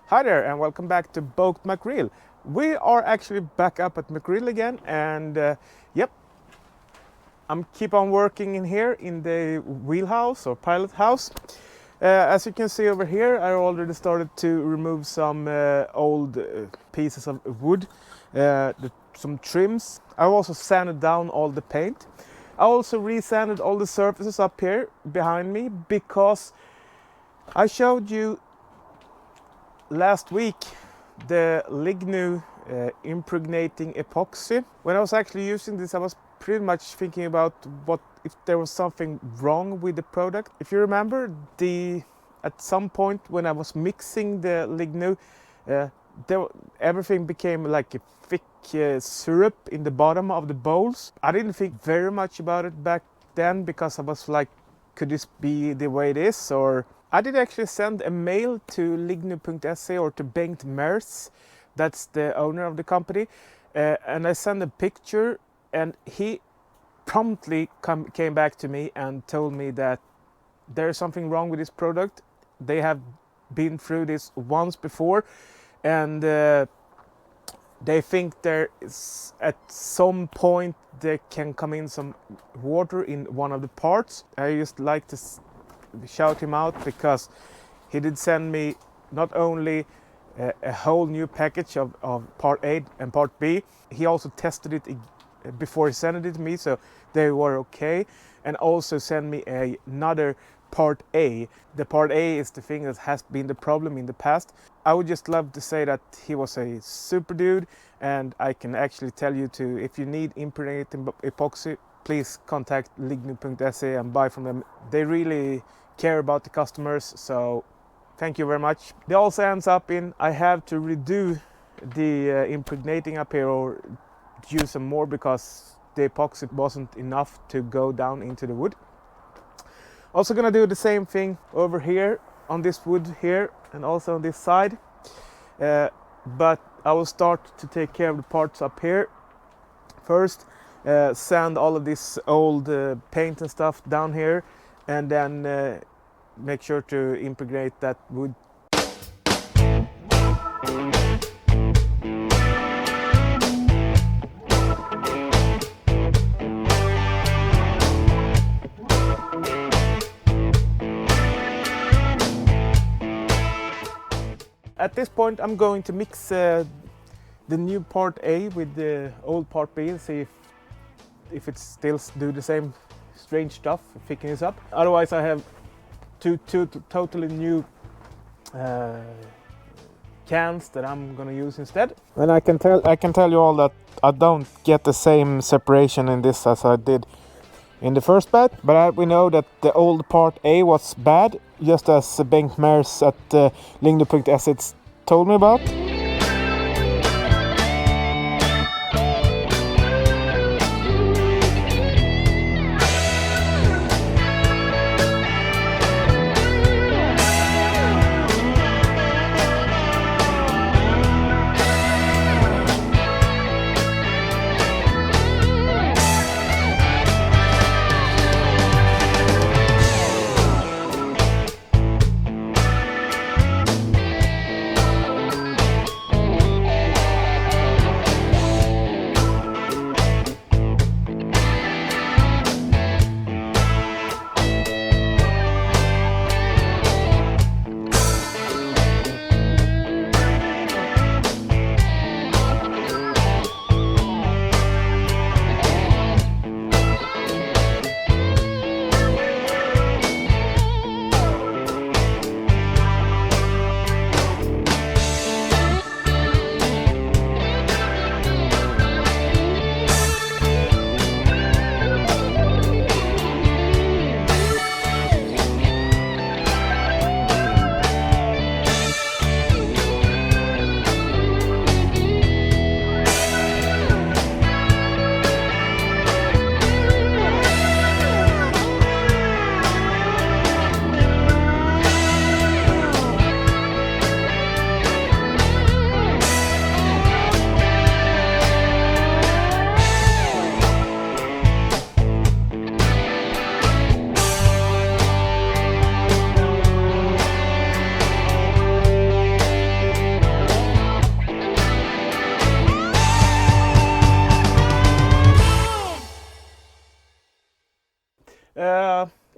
Hi there and welcome back to Boat McRill. We are actually back up at McRill again and yep, I'm keep on working in here in the wheelhouse or pilot house. As you can see over here, I already started to remove some old pieces of wood, some trims. I also sanded down all the paint. I also re-sanded all the surfaces up here behind me because I showed you last week the Lignu impregnating epoxy. When I was actually using this, I was pretty much thinking about what if there was something wrong with the product. If you remember, at some point when I was mixing the Lignu, everything became like a thick syrup in the bottom of the bowls. I didn't think very much about it back then because I was like, could this be the way it is? Or I did actually send a mail to lignu.se or to Bengt Mers, that's the owner of the company, and I sent a picture and he promptly came back to me and told me that there's something wrong with this product. They have been through this once before and they think there is at some point there can come in some water in one of the parts. I just like to shout him out because he did send me not only a whole new package of part A and part B, he also tested it before he sent it to me, so they were okay, and also sent me another part A. The part A is the thing that has been the problem in the past. I would just love to say that he was a super dude, and I can actually tell you to, if you need impregnating epoxy, please contact lignu.se and buy from them. They really care about the customers, so thank you very much. It also ends up in I have to redo the impregnating up here or use some more because the epoxy wasn't enough to go down into the wood. Also gonna do the same thing over here on this wood here and also on this side, but I will start to take care of the parts up here first. Sand all of this old paint and stuff down here, and then make sure to impregnate that wood. At this point I'm going to mix the new part A with the old part B and see if it still do the same strange stuff, picking this up. Otherwise I have two totally new cans that I'm gonna use instead. And I can tell you all that I don't get the same separation in this as I did in the first batch, but we know that the old part A was bad, just as Bengt Mers at lignu.se told me about.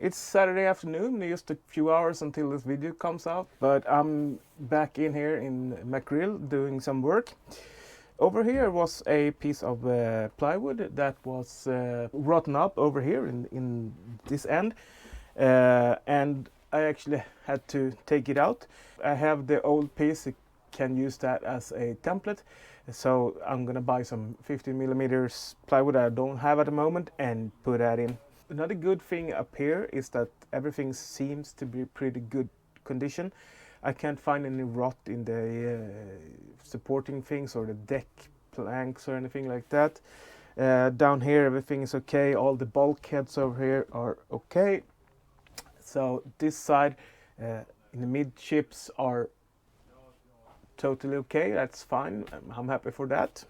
It's Saturday afternoon, just a few hours until this video comes out, but I'm back in here in McRill doing some work. Over here was a piece of plywood that was rotten up over here in this end, and I actually had to take it out. I have the old piece, I can use that as a template, so I'm gonna buy some 15mm plywood I don't have at the moment and put that in. Another good thing up here is that everything seems to be pretty good condition. I can't find any rot in the supporting things or the deck planks or anything like that. Down here everything is okay, all the bulkheads over here are okay. So this side in the midships are totally okay, that's fine, I'm happy for that.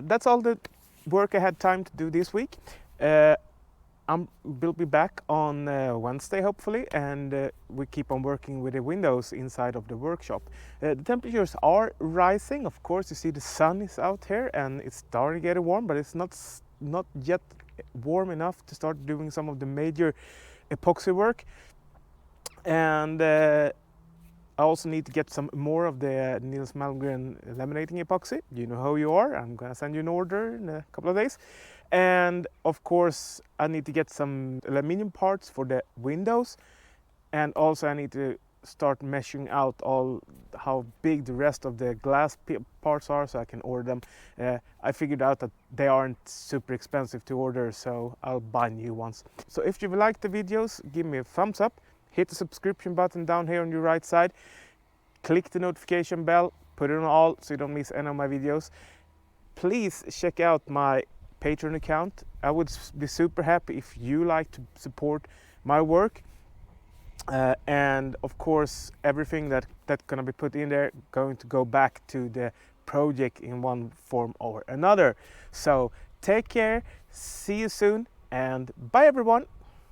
That's all the work I had time to do this week. We'll be back on Wednesday hopefully, and we keep on working with the windows inside of the workshop. The temperatures are rising, of course. You see the sun is out here and it's starting to get warm, but it's not yet warm enough to start doing some of the major epoxy work. And I also need to get some more of the Nils Malmgren laminating epoxy. You know how you are. I'm gonna send you an order in a couple of days. And of course, I need to get some aluminum parts for the windows. And also I need to start measuring out how big the rest of the glass parts are so I can order them. I figured out that they aren't super expensive to order, so I'll buy new ones. So if you like the videos, give me a thumbs up. Hit the subscription button down here on your right side. Click the notification bell, put it on all so you don't miss any of my videos. Please check out my Patreon account. I would be super happy if you like to support my work. And of course, everything that's gonna be put in there going to go back to the project in one form or another. So take care, see you soon, and bye everyone.